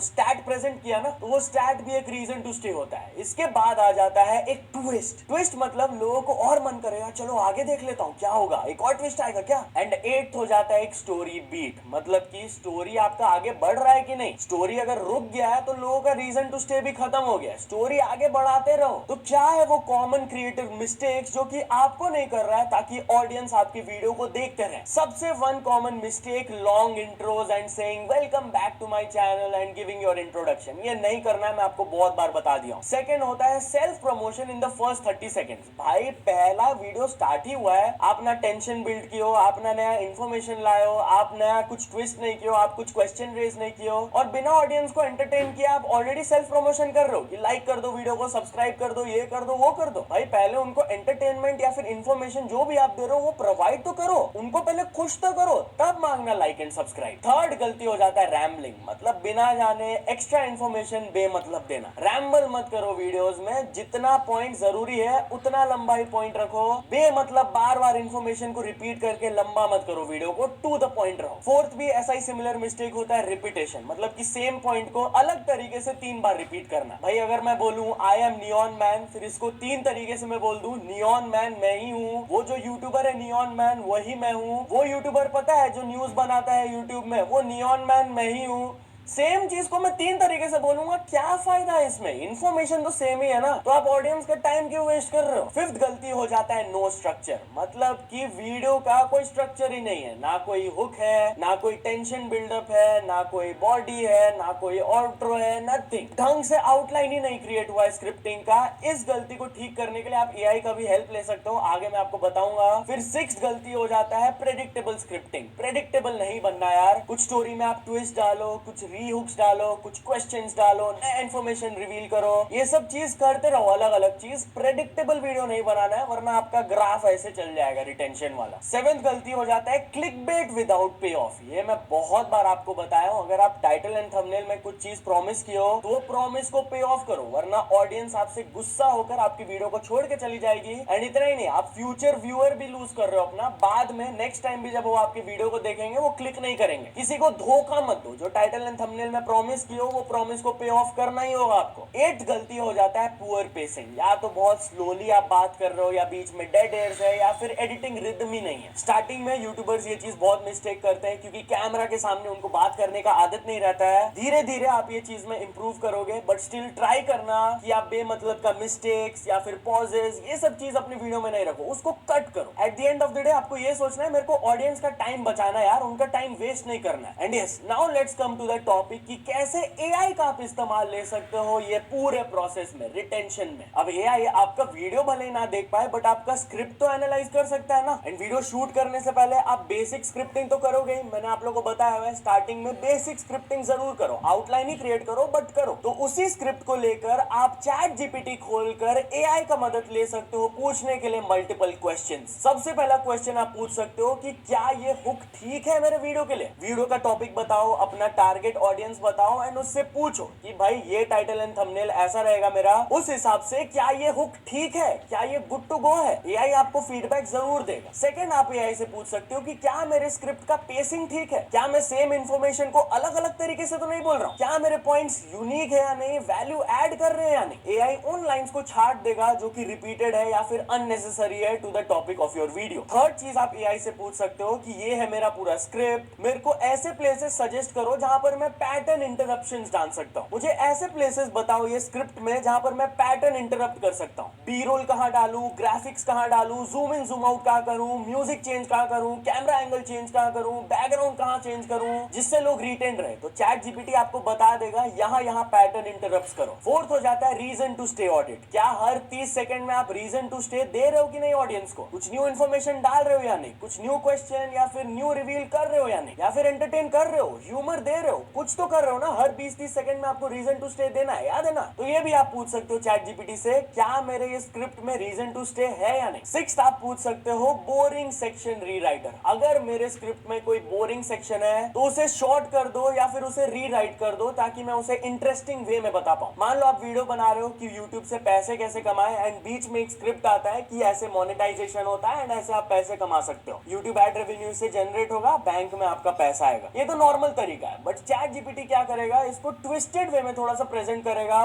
स्टैट प्रेजेंट किया ना, तो वो स्टैट भी एक रीजन टू स्टे होता है। इसके बाद आ जाता है एक ट्विस्ट। ट्विस्ट मतलब लोगों को और मन करेगा चलो आगे देख लेता हूँ क्या होगा, एक और ट्विस्ट आएगा क्या। एंड एट्थ हो जाता है एक स्टोरी बीट, मतलब कि स्टोरी आपका आगे बढ़ रहा है कि नहीं। स्टोरी अगर रुक गया है तो लोगों का रीजन टू स्टे भी खत्म हो गया, स्टोरी आगे बढ़ाते रहो। तो क्या है वो कॉमन क्रिएटिव मिस्टेक्स जो कि आपको नहीं कर रहा है ताकि ऑडियंस आपकी वीडियो को देखते रहे। सबसे one common mistake, long intros and saying welcome back to my channel and giving your introduction. ये नहीं करना है, मैं आपको बहुत बार बता दिया हूं। सेकंड होता है self promotion in the first 30 seconds. भाई पहला वीडियो स्टार्ट ही हुआ है, आप ना टेंशन बिल्ड किए हो, आप ना नया इंफॉर्मेशन लाए हो, आप नया कुछ ट्विस्ट नहीं किए हो, आप कुछ क्वेश्चन रेज नहीं किए हो, और बिना ऑडियंस को एंटरटेन किया आप ऑलरेडी सेल्फ प्रमोशन कर रहे हो कि लाइक कर दो वीडियो को, सब्सक्राइब कर दो, ये कर दो, वो कर दो। भाई पहले उनको एंटरटेनमेंट या फिर इंफॉर्मेशन जो भी आप दे रहे हो वो प्रोवाइड तो करो, उनको पहले खुश तो करो, तब मांगना लाइक एंड सब्सक्राइब। थर्ड गलती हो जाता है रैम्बलिंग, मतलब बिना जाने एक्स्ट्रा इंफॉर्मेशन बेमतलब देना। रैम्बल मत करो वीडियोस में, जितना पॉइंट जरूरी है उतना लंबा ही पॉइंट रखो, बेमतलब बार बार इंफॉर्मेशन को रिपीट करके लंबा मत करो वीडियो को, टू द पॉइंट रहो। फोर्थ भी ऐसा ही सिमिलर मिस्टेक होता है रिपीटेशन, मतलब कि सेम पॉइंट को अलग तरीके से 3 बार रिपीट करना। भाई अगर मैं बोलूं आई एम नियॉन मैन, फिर इसको 3 तरीके से मैं बोल दूं नियॉन मैन मैं ही हूँ, वो जो यूट्यूबर है नियॉन मैन वही मैं हूँ, वो यूट्यूबर पता है जो न्यूज बनाता है यूट्यूब में, वो नियॉन मैन मैं ही हूँ। सेम चीज को मैं 3 तरीके से बोलूंगा, क्या फायदा है इसमें, इन्फॉर्मेशन तो सेम ही है ना, तो आप ऑडियंस का टाइम क्यों वेस्ट कर रहे हो। फिफ्थ गलती हो जाता है नो स्ट्रक्चर, मतलब कि वीडियो का कोई स्ट्रक्चर ही नहीं है, ना कोई हुक है, ना कोई टेंशन बिल्डअप है, ना कोई बॉडी है, ना कोई ऑल्ट्रो है, नथिंग। ढंग से आउटलाइन ही नहीं क्रिएट हुआ है स्क्रिप्टिंग का। इस गलती को ठीक करने के लिए आप एआई का भी हेल्प ले सकते हो, आगे मैं आपको बताऊंगा। फिर सिक्स्थ गलती हो जाता है प्रेडिक्टेबल स्क्रिप्टिंग। प्रेडिक्टेबल नहीं बनना यार, कुछ स्टोरी में आप ट्विस्ट डालो, कुछ री हुक्स डालो, कुछ क्वेश्चंस डालो, नया इंफॉर्मेशन रिवील करो, ये सब चीज करते रहो, अलग अलग चीज। प्रेडिक्टेबल वीडियो नहीं बनाना है वरना आपका ग्राफ ऐसे चल जाएगा रिटेंशन वाला। सेवेंथ गलती हो जाता है क्लिकबेट विदाउट पे ऑफ। ये मैं बहुत बार आपको बताया हूं, अगर आप टाइटल एंड थंबनेल में कुछ चीज प्रॉमिस किए हो तो प्रॉमिस को पे ऑफ करो, वरना ऑडियंस आपसे गुस्सा होकर आपकी वीडियो को छोड़ के चली जाएगी। एंड इतना ही नहीं, आप फ्यूचर व्यूअर भी लूज कर रहे हो अपना, बाद में नेक्स्ट टाइम भी जब वो आपकी वीडियो को देखेंगे वो क्लिक नहीं करेंगे। किसी को धोखा मत दो, जो टाइटल एंड थंबनेल में प्रॉमिस किए हो वो प्रॉमिस को पे ऑफ करना ही होगा आपको। एट गलती हो जाता है पुअर पेसिंग, या तो बहुत स्लोली आप बात कर रहे हो, या बीच में डेड एयर्स है, या फिर एडिटिंग रिदम ही नहीं है। स्टार्टिंग में यूट्यूबर्स ये चीज बहुत मिस्टेक करते हैं क्योंकि कैमरा के सामने उनको बात करने का आदत नहीं रहता है। धीरे धीरे आप ये चीज में इंप्रूव करोगे, बट स्टिल ट्राई करना कि आप बेमतलब का मिस्टेक्स या फिर पॉजेस ये सब चीज अपनी वीडियो में नहीं रखो, उसको कट करो। At the end of the day आपको ये सोचना है मेरे को ऑडियंस का टाइम बचाना है यार, उनका टाइम वेस्ट नहीं करना है। And yes, now let's come to the topic कि कैसे एआई का आप इस्तेमाल ले सकते हो ये पूरे प्रोसेस में, रिटेंशन में। अब एआई आपका वीडियो भले ही ना देख पाए बट आपका स्क्रिप्ट तो एनालाइज कर सकता है ना। एंड वीडियो शूट करने से पहले आप बेसिक स्क्रिप्टिंग तो करोगे ही, मैंने आप लोगों को बताया हुआ है स्टार्टिंग में बेसिक स्क्रिप्टिंग जरूर करो, आउटलाइन ही क्रिएट करो बट करो। तो उसी स्क्रिप्ट को लेकर आप चैट जीपीटी खोलकर एआई का मदद ले सकते हो पूछने के लिए मल्टीपल क्वेश्चंस। सबसे पहला क्वेश्चन आप पूछ सकते हो कि क्या ये हुक ठीक है मेरे वीडियो के लिए। वीडियो का टॉपिक बताओ, अपना टारगेट ऑडियंस बताओ एंड उससे पूछो कि भाई ये टाइटल एंड थंबनेल ऐसा रहेगा मेरा, उस हिसाब से क्या ये हुक ठीक है, क्या ये गुड टू गो है। एआई आपको फीडबैक जरूर देगा। सेकंड, आप एआई से पूछ सकते हो कि क्या मेरे स्क्रिप्ट का पेसिंग ठीक है, क्या मैं सेम इंफॉर्मेशन को अलग अलग तरीके से तो नहीं बोल रहा हूँ, क्या मेरे पॉइंट्स यूनिक है या नहीं, वैल्यू ऐड कर रहे हैं या नहीं। एआई उन लाइंस को छाट देगा जो कि रिपीटेड है या फिर अननेसेसरी है to the topic of your video. Third चीज आप एआई से पूछ सकते हो कि ये है मेरा पूरा स्क्रिप्ट, मेरे को ऐसे प्लेसेस सजेस्ट करो जहां पर मैं पैटर्न इंटरप्शंस डाल सकता हूँ। मुझे ऐसे प्लेसेस बताओ ये स्क्रिप्ट में जहां पर मैं पैटर्न इंटरप्ट कर सकता हूँ। बी रोल कहाँ डालूं, ग्राफिक्स कहाँ डालूं, जूम इन जूम आउट कहाँ करूं, म्यूजिक चेंज कहाँ करूं, कैमरा एंगल चेंज कहाँ करूं, बैकग्राउंड कहाँ चेंज करूं, जिससे लोग रिटेन रहे। तो चैट जीपीटी आपको बता देगा यहाँ यहाँ पैटर्न इंटरप्ट करो। फोर्थ हो जाता है रीजन टू स्टे ऑडिट। क्या हर 30 सेकंड में आप रीजन टू स्टे दे रहे हो कि नहीं ऑडियंस को? कुछ न्यू इन्फॉर्मेशन डाल रहे हो या नहीं, कुछ न्यू क्वेश्चन या फिर न्यू रिवील कर रहे हो या नहीं, या फिर एंटरटेन कर रहे हो, ह्यूमर दे रहे हो, कुछ तो कर रहे हो ना। हर 20-30 सेकंड में आपको रीजन टू स्टे देना है, याद है ना? तो ये भी आप पूछ सकते हो चैट जीपीटी से, क्या मेरे ये स्क्रिप्ट में रीजन टू स्टे है या नहीं। सिक्स्थ आप पूछ सकते हो बोरिंग सेक्शन रीराइटर। अगर मेरे स्क्रिप्ट में कोई बोरिंग सेक्शन है तो उसे शॉर्ट कर दो या फिर उसे रीराइट कर दो, ताकि मैं उसे इंटरेस्टिंग वे में बता पाऊं। मान लो आप वीडियो बना रहे हो कि यूट्यूब से पैसे कैसे कमाए, एंड बीच में एक स्क्रिप्ट आता है कि ऐसे मोनेटाइजेशन होता है एंड ऐसे आप पैसे कमा सकते हो, यूट्यूब एड रेवेन्यू से जनरेट होगा, बैंक में आपका पैसा आएगा। ये तो नॉर्मल तरीका है, बट चैट जीपीटी क्या करेगा, इसको ट्विस्टेड वे में थोड़ा सा प्रेजेंट करेगा।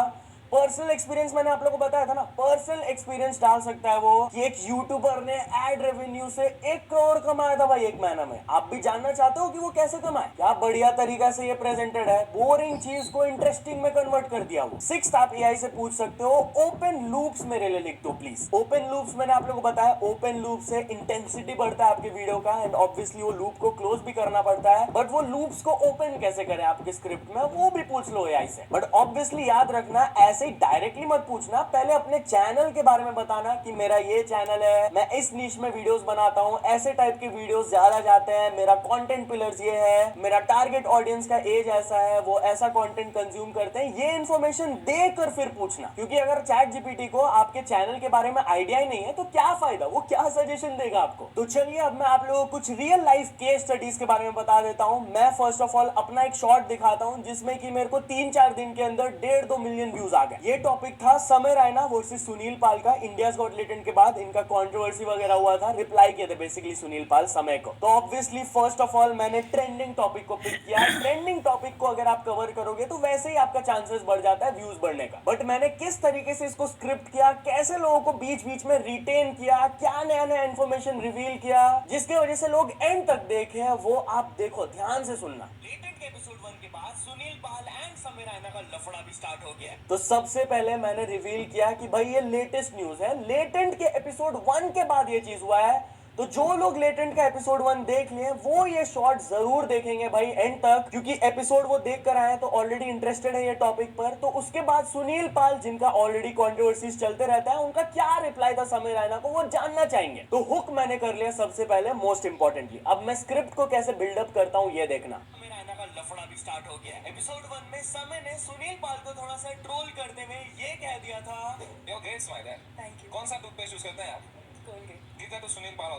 पर्सनल एक्सपीरियंस मैंने आप लोगों को बताया था ना, पर्सनल एक्सपीरियंस डाल सकता है वो कि एक यूट्यूबर ने एड रेवेन्यू से 1 करोड़ कमाया था भाई 1 महीना में। आप भी जानना चाहते हो कि वो कैसे कमाए? क्या बढ़िया तरीका से ये प्रेजेंटेड है, बोरिंग चीज को इंटरेस्टिंग में कन्वर्ट कर दिया वो। सिक्स्थ आप एआई से पूछ सकते हो ओपन लूप्स मेरे लिए लिख दो प्लीज। ओपन लूप्स मैंने आप लोगों को बताया, ओपन लूप से इंटेंसिटी बढ़ता है आपके वीडियो का, एंड ऑब्वियसली वो लूप को क्लोज भी करना पड़ता है, बट वो लूप्स को ओपन कैसे करें आपके स्क्रिप्ट में, वो भी पूछ लो एआई से। बट ऑब्वियसली याद रखना, ऐसे ही डायरेक्टली मत पूछना, पहले अपने चैनल के बारे में बताना कि मेरा ये चैनल है, मैं इस नीश में वीडियोस बनाता हूँ, ऐसे टाइप के वीडियोस ज्यादा जाते हैं, मेरा कंटेंट पिलर्स ये है, मेरा टारगेट ऑडियंस का एज ऐसा है, वो ऐसा कंटेंट कंज्यूम करते हैं। ये इन्फॉर्मेशन देकर फिर पूछना, क्योंकि अगर चैट जीपीटी को आपके चैनल के बारे में आइडिया ही नहीं है तो क्या फायदा, वो क्या सजेशन देगा आपको। तो चलिए अब मैं आप लोगों को कुछ रियल लाइफ केस स्टडीज के बारे में बता देता हूँ। मैं फर्स्ट ऑफ ऑल अपना एक शॉर्ट दिखाता हूँ जिसमें कि मेरे को 3-4 दिन के अंदर 1.5-2 मिलियन व्यूज आ गए। ये टॉपिक था समय रैना वर्सेस सुनील पाल का। इंडियाज गॉट टैलेंट के बाद इनका कंट्रोवर्सी वगैरह हुआ था, रिप्लाई किए थे बेसिकली सुनील पाल समय को। तो ऑब्वियसली फर्स्ट ऑफ ऑल मैंने ट्रेंडिंग टॉपिक को पिक किया। ट्रेंडिंग टॉपिक को अगर आप कवर करोगे तो वैसे ही आपका चांसेस बढ़ जाता है व्यूज बढ़ने का। बट मैंने किस तरीके से इसको स्क्रिप्ट किया, कैसे लोगों को बीच बीच में रिटेन किया, क्या नया नया इन्फॉर्मेशन रिवील किया जिसकी वजह से लोग एंड तक देखे, वो आप देखो, ध्यान से सुनना। लेटेंट के एपिसोड 1 के बाद सुनील पाल एंड समय रैना का लफड़ा भी स्टार्ट हो गया। तो सबसे पहले मैंने रिवील किया कि भाई ये लेटेस्ट न्यूज है, लेटेंट के एपिसोड 1 के बाद ये चीज हुआ है। तो जो लोग लेटेंट का एपिसोड 1 देख लिए वो ये शॉर्ट जरूर देखेंगे भाई एंड तक, क्योंकि एपिसोड वो देख कर आए तो ऑलरेडी इंटरेस्टेड है ये टॉपिक पर। तो उसके बाद सुनील पाल जिनका ऑलरेडी कंट्रोवर्सीज चलते रहता है, उनका क्या रिप्लाई था समय रैना को वो जानना चाहेंगे। तो हुक मैंने कर लिया सबसे पहले, मोस्ट इंपॉर्टेंटली। अब मैं स्क्रिप्ट को कैसे बिल्डअप करता हूँ ये देखना। का लफड़ा भी स्टार्ट हो गया। एपिसोड 1 में समय ने सुनील पाल को थोड़ा सा ट्रोल करते हुए ये कह दिया था, योर ग्रेट स्माइल है। Thank you. कौन सा टूथपेस्ट यूज करते हैं आप? कोलगेट तो सुनील पाल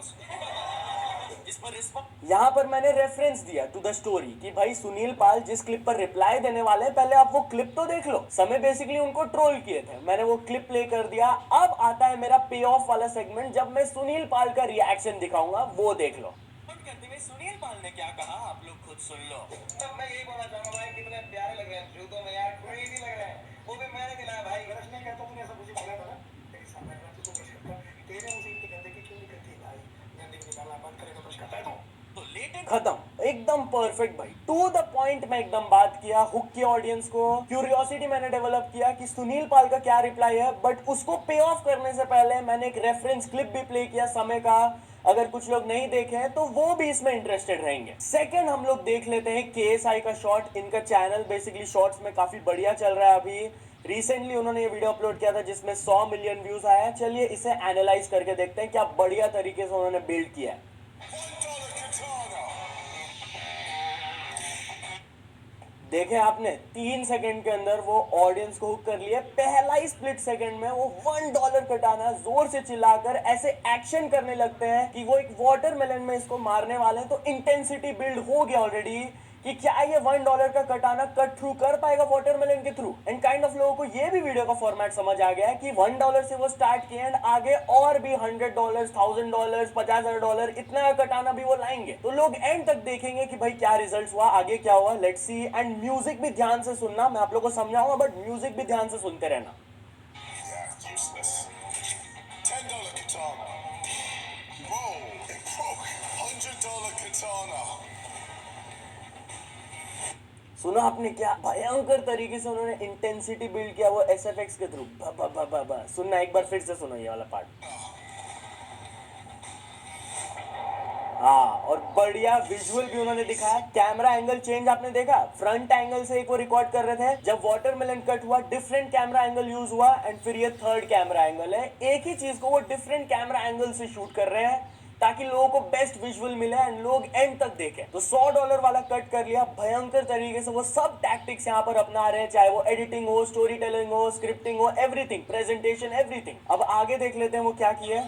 इस पर यहाँ पर मैंने रेफरेंस दिया टू द स्टोरी कि भाई सुनील पाल जिस क्लिप पर रिप्लाई देने वाले हैं, पहले आप वो क्लिप तो देख लो। समय बेसिकली उनको ट्रोल किए थे, मैंने वो क्लिप प्ले कर दिया। अब आता है मेरा पे ऑफ वाला सेगमेंट, जब मैं सुनील पाल का रिएक्शन दिखाऊंगा, वो देख लो। करते हुए सुनील पाल ने क्या कहा आप लोग खुद सुन लो। तब मैं यही बोलना चाहूंगा भाई, कितने प्यारे लग रहे हैं, जूतों में यार क्रेजी लग रहे हैं, वो भी मैंने दिलाया भाई। ब्रश नहीं करता तूने ऐसा मुझे बोला था ना, तेरे सामने मैं तुझको ब्रश करता, तेरे मुझे इतनी गंदगी क्यों नहीं करती भाई, गंदगी निकालना बंद करे तो ब्रश करता है। तो लेटेंट खत्म, एकदम परफेक्ट भाई, टू द पॉइंट में एकदम बात किया, हुक किया ऑडियंस को। क्यूरियोसिटी मैंने डेवलप किया कि सुनील पाल का क्या रिप्लाई है, बट उसको पे ऑफ करने से पहले मैंने एक रेफरेंस क्लिप भी प्ले किया समय का। अगर कुछ लोग नहीं देखे हैं तो वो भी इसमें इंटरेस्टेड रहेंगे। सेकंड हम लोग देख लेते हैं केएसआई का शॉट। इनका चैनल बेसिकली शॉर्ट्स में काफी बढ़िया चल रहा है अभी। रिसेंटली उन्होंने ये वीडियो अपलोड किया था जिसमें 100 मिलियन व्यूज आया। चलिए इसे एनालाइज करके देखते हैं क्या बढ़िया तरीके से उन्होंने बिल्ड किया है। देखे आपने 3 सेकंड के अंदर वो ऑडियंस को हुक कर लिया। पहला ही स्प्लिट सेकंड में वो $1 कटाना जोर से चिल्लाकर ऐसे एक्शन करने लगते हैं कि वो एक वाटरमेलन में इसको मारने वाले हैं। तो इंटेंसिटी बिल्ड हो गया ऑलरेडी कि क्या ये $1 का कटाना कट थ्रू कर पाएगा वाटरमेलन के थ्रू। एंड काइंड ऑफ लोगों को ये भी वीडियो का फॉर्मेट समझ आ गया है कि $1 से वो स्टार्ट किए एंड आगे और भी $100, $1000, $50,000 इतना का कटाना भी वो लाएंगे। तो लोग एंड तक देखेंगे कि भाई क्या रिजल्ट हुआ, आगे क्या हुआ, लेट्स सी। एंड म्यूजिक भी ध्यान से सुनना, मैं आप लोगों को समझाऊंगा बट म्यूजिक भी ध्यान से सुनते रहना। $10 katana. Whoa, $100 katana. सुना आपने क्या भयंकर तरीके से उन्होंने इंटेंसिटी बिल्ड किया वो एसएफएक्स के थ्रू। सुनना एक बार फिर से सुनो ये वाला पार्ट। हाँ, और बढ़िया विजुअल भी उन्होंने दिखाया। कैमरा एंगल चेंज आपने देखा, फ्रंट एंगल से एक वो रिकॉर्ड कर रहे थे, जब वाटरमेलन कट हुआ डिफरेंट कैमरा एंगल यूज हुआ, एंड फिर ये थर्ड कैमरा एंगल है। एक ही चीज को वो डिफरेंट कैमरा एंगल से शूट कर रहे हैं ताकि लोगों को बेस्ट विजुअल मिले एंड लोग एंड तक देखें। तो $100 वाला कट कर लिया भयंकर तरीके से। वो सब टैक्टिक्स यहाँ पर अपना रहे हैं, चाहे वो एडिटिंग हो, स्टोरी टेलिंग हो, स्क्रिप्टिंग हो, एवरीथिंग, प्रेजेंटेशन, एवरीथिंग। अब आगे देख लेते हैं वो क्या किए।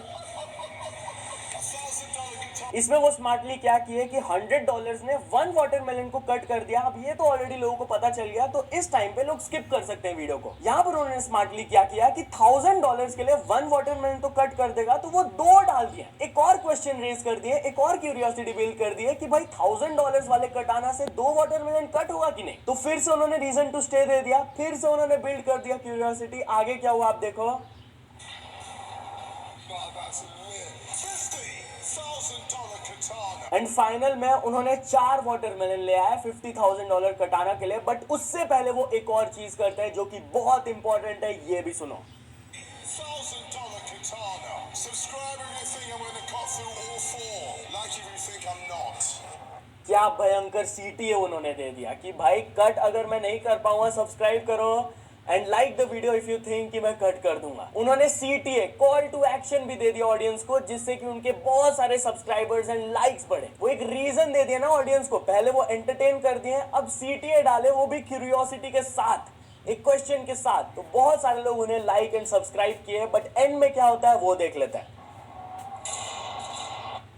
इसमें वो स्मार्टली क्या किए कि $100 ने 1 वाटरमेलन को कट कर दिया। अब ये तो ऑलरेडी लोगों को पता चल गया, तो इस टाइम पे लोग स्किप कर सकते हैं वीडियो को। यहाँ पर उन्होंने स्मार्टली क्या किया कि $1000 के लिए 1 वाटरमेलन तो कट कर देगा, तो वो 2 डाल दिया। एक और क्वेश्चन रेज कर दिए, एक और क्यूरियोसिटी बिल्ड कर दिए कि भाई $1000 वाले कटाना से 2 वाटरमेलन कट होगा कि नहीं। तो फिर से उन्होंने रीजन टू स्टे दे दिया, फिर से उन्होंने बिल्ड कर दिया क्यूरियोसिटी। आगे क्या हुआ आप देखो। एंड फाइनल में उन्होंने 4 वाटरमेलन ले आया $50,000 कटाना के लिए। बट उससे पहले वो एक और चीज करते हैं जो कि बहुत इंपॉर्टेंट है, ये भी सुनो। $1,000 katana. Subscribe if you think I'm gonna cut through all 4. Like if you think I'm not. क्या भयंकर सीटीए उन्होंने दे दिया कि भाई कट अगर मैं नहीं कर पाऊंगा सब्सक्राइब करो and like the video if you think कि मैं कट कर दूंगा। उन्होंने सीटीए कॉल टू एक्शन भी दे दिया ऑडियंस को, जिससे कि उनके बहुत सारे सब्सक्राइबर्स एंड लाइक्स बढ़े। वो एक रीजन दे दिया ना ऑडियंस को। पहले वो एंटरटेन कर दिए, अब सीटीए डाले, वो भी क्यूरियोसिटी के साथ, एक क्वेश्चन के साथ। तो बहुत सारे लोग उन्हें लाइक एंड सब्सक्राइब किए। बट एंड में क्या होता है वो देख लेते हैं।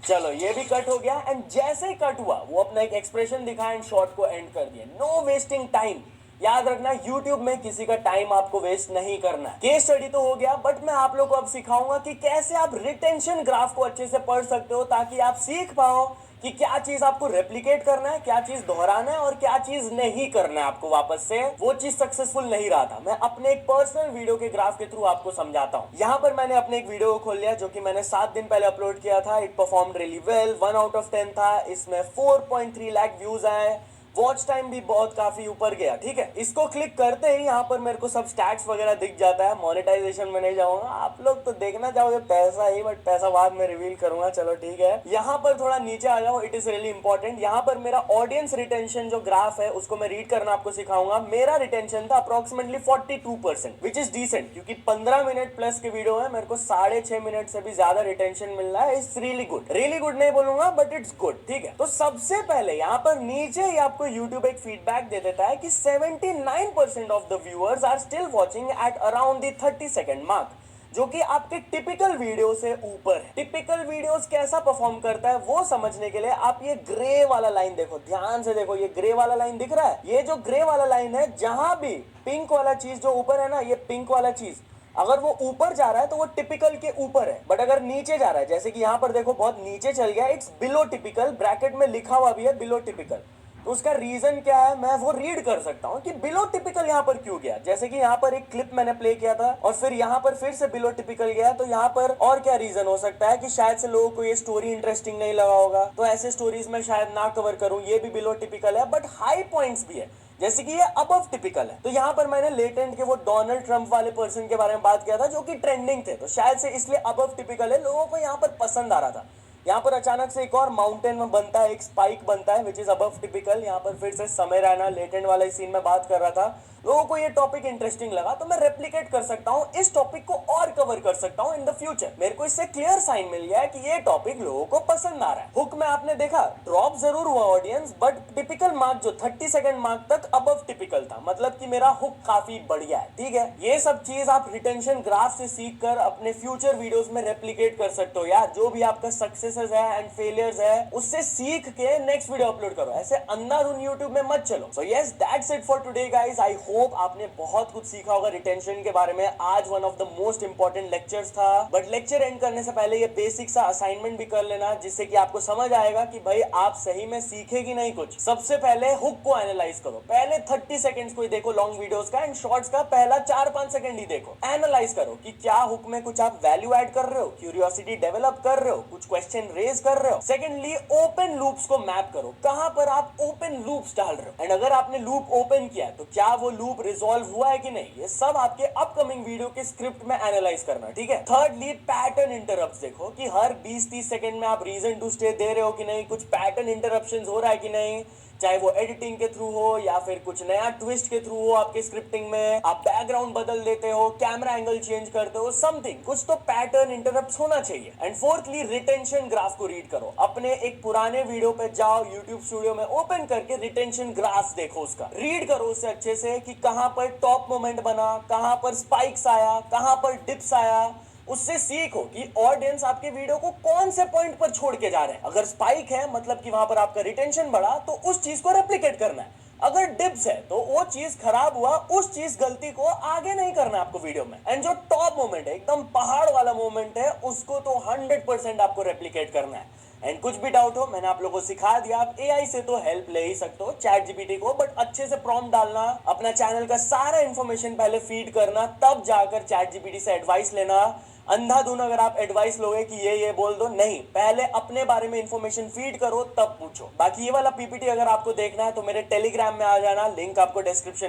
चलो ये भी कट हो गया, एंड जैसे ही कट हुआ वो अपना एक एक्सप्रेशन दिखाया एंड शॉट को एंड कर दिया। No wasting time. याद रखना YouTube में किसी का टाइम आपको वेस्ट नहीं करना। केस स्टडी तो हो गया, बट मैं आप लोग को अब सिखाऊंगा कि कैसे आप रिटेंशन ग्राफ को अच्छे से पढ़ सकते हो, ताकि आप सीख पाओ कि क्या चीज आपको रेप्लिकेट करना है, क्या चीज दोहराना है और क्या चीज नहीं करना है आपको वापस से। वो चीज सक्सेसफुल नहीं रहा था, मैं अपने एक पर्सनल वीडियो के ग्राफ के थ्रू आपको समझाता हूँ। यहाँ पर मैंने अपने एक वीडियो को खोल लिया जो कि मैंने 7 दिन पहले अपलोड किया था। It performed really well, 1 out of 10 था। इसमें 4.3 लाख व्यूज आए, वॉच टाइम भी बहुत काफी ऊपर गया। ठीक है, इसको क्लिक करते ही यहाँ पर मेरे को सब स्टैट्स वगैरह दिख जाता है। मोनेटाइजेशन में नहीं जाऊंगा, आप लोग तो देखना चाहोगे पैसा ही, बट पैसा बाद में रिवील करूंगा। चलो ठीक है, यहाँ पर थोड़ा नीचे आ जाओ, इट इज रियली इंपॉर्टेंट। यहाँ पर मेरा ऑडियंस रिटेंशन जो ग्राफ है उसको मैं रीड करना आपको सिखाऊंगा। मेरा रिटेंशन था अप्रोक्सीमेटली 42%, विच इज डिसेंट, क्योंकि 15 मिनट प्लस के वीडियो है, मेरे को 6.5 मिनट से भी ज्यादा रिटेंशन मिल रहा है। It's really good, really good नहीं बोलूंगा बट इट्स गुड। ठीक है, तो सबसे पहले यहाँ पर नीचे ही आपको YouTube एक फीडबैक दे देता है कि 79% of the viewers are still watching at around the 30 second mark, जो कि आपके टिपिकल वीडियो से ऊपर है। टिपिकल वीडियोस कैसा परफॉर्म करता है वो समझने के लिए आप ये ग्रे वाला लाइन देखो, ध्यान से देखो। ये ग्रे वाला लाइन दिख रहा है, ये जो ग्रे वाला लाइन है, जहां भी पिंक वाला चीज जो ऊपर है ना, ये पिंक वाला चीज अगर वो ऊपर जा रहा है तो वो टिपिकल के ऊपर है। बट अगर नीचे जा रहा है, जैसे कि यहाँ पर देखो बहुत नीचे चल गया, इट्स बिलो टिपिकल, ब्रैकेट में लिखा हुआ भी है बिलो टिपिकल। तो उसका रीजन क्या है मैं वो रीड कर सकता हूँ कि बिलो टिपिकल यहाँ पर क्यों गया। जैसे कि यहाँ पर एक क्लिप मैंने प्ले किया था और फिर यहाँ पर फिर से बिलो टिपिकल गया, तो यहाँ पर और क्या रीजन हो सकता है कि शायद से लोगों को ये स्टोरी इंटरेस्टिंग नहीं लगा होगा, तो ऐसे स्टोरीज में शायद ना कवर करूँ। ये भी बिलो टिपिकल है, बट हाई पॉइंट्स भी है, जैसे कि ये अबव टिपिकल है। तो यहाँ पर मैंने लेटेंट के वो डोनाल्ड ट्रंप वाले पर्सन के बारे में बात किया था जो कि ट्रेंडिंग थे, तो शायद से इसलिए अबव टिपिकल है, लोगों को यहाँ पर पसंद आ रहा था। यहाँ पर अचानक से एक और माउंटेन में बनता है, एक स्पाइक बनता है विच इज अबव टिपिकल। यहाँ पर फिर से समय रैना लेटेंट वाला सीन में बात कर रहा था, लोगों को ये टॉपिक इंटरेस्टिंग लगा, तो मैं रेप्लिकेट कर सकता हूँ, इस टॉपिक को और कवर कर सकता हूँ इन द फ्यूचर। मेरे को इससे क्लियर साइन मिल गया है कि ये टॉपिक लोगों को पसंद आ रहा है। हुक में आपने देखा ड्रॉप जरूर हुआ ऑडियंस, बट टिपिकल मार्क जो 30 सेकंड मार्क तक अबव टिपिकल था, मतलब कि मेरा हुक काफी बढ़िया है। ठीक है, ये सब चीज आप रिटेंशन ग्राफ से सीख कर अपने फ्यूचर वीडियोस में रेप्लिकेट कर सकते हो यार। जो भी आपका सक्सेसेस है एंड फेलियर्स है उससे सीख के नेक्स्ट वीडियो अपलोड करो, ऐसे अंधाधुन यूट्यूब में मत चलो। So yes, that's it for today guys. I hope आपने बहुत कुछ सीखा होगा रिटेंशन के बारे में। आज one of the most important lectures था, बट लेक्चर एंड करने से पहले ये बेसिक सा असाइनमेंट भी कर लेना, जिससे कि आपको समझ आएगा कि भाई आप सही में सीखे कि नहीं कुछ। सबसे पहले हुक को एनालाइज करो। पहले 30 सेकंड्स को ही देखो लॉन्ग वीडियोस का, एंड शॉर्ट्स का पहला 4-5 सेकंड ही देखो। एनालाइज करो कि क्या हुक में कुछ आप वैल्यू ऐड कर रहे हो, क्यूरियोसिटी डेवलप कर रहे हो, कुछ क्वेश्चन रेज कर रहे हो। सेकेंडली ओपन लूप्स को मैप करो, कहां पर आप ओपन लूप्स डाल रहे हो, एंड अगर आपने लूप ओपन किया है तो क्या वो लूप रिजॉल्व हुआ है कि नहीं। ये सब आपके अपकमिंग वीडियो के स्क्रिप्ट में एनालाइज करना, ठीक है। थर्डली पैटर्न इंटरप्ट्स देखो कि हर 20-30 सेकंड में आप रीजन टू स्टे दे रहे हो कि नहीं, कुछ पैटर्न इंटरप्शंस हो रहा है कि नहीं, चाहे वो एडिटिंग के थ्रू हो या फिर कुछ नया ट्विस्ट के थ्रू हो आपके स्क्रिप्टिंग में, आप बैकग्राउंड बदल देते हो, कैमरा एंगल चेंज करते हो, समथिंग, कुछ तो पैटर्न इंटरप्ट होना चाहिए। एंड फोर्थली रिटेंशन ग्राफ को रीड करो। अपने एक पुराने वीडियो पे जाओ, यूट्यूब स्टूडियो में ओपन करके रिटेंशन ग्राफ देखो, उसका रीड करो उसे अच्छे से कि कहां पर टॉप मोमेंट बना, कहां पर स्पाइक्स आया, कहां पर डिप्स आया। उससे सीखो कि ऑडियंस आपके वीडियो को कौन से पॉइंट पर छोड़ के जा रहे हैं। अगर स्पाइक है मतलब कि वहां पर आपका रिटेंशन बढ़ा, तो उस चीज को रेप्लिकेट करना है। अगर डिप्स है तो वो चीज खराब हुआ, उस चीज गलती को आगे नहीं करना है आपको वीडियो में। एंड जो टॉप मोमेंट है, एकदम पहाड़ वाला मोमेंट है, उसको तो 100% आपको रेप्लिकेट करना है। एंड कुछ भी डाउट हो, मैंने आप लोगों को सिखा दिया। आप एआई से तो हेल्प ले ही सकते हो, चैट जीपीटी को, बट अच्छे से प्रॉम्प्ट डालना, अपना चैनल का सारा इंफॉर्मेशन पहले फीड करना, तब जाकर चैट जीपीटी से एडवाइस लेना। अंधाधुन अगर आप एडवाइस लोगे कि ये बोल दो, नहीं, पहले अपने बारे में इंफॉर्मेशन फीड करो तब पूछो। बाकी ये वाला पीपीटी अगर आपको देखना है तो मेरे टेलीग्राम में आ जाना, लिंक आपको डिस्क्रिप्शन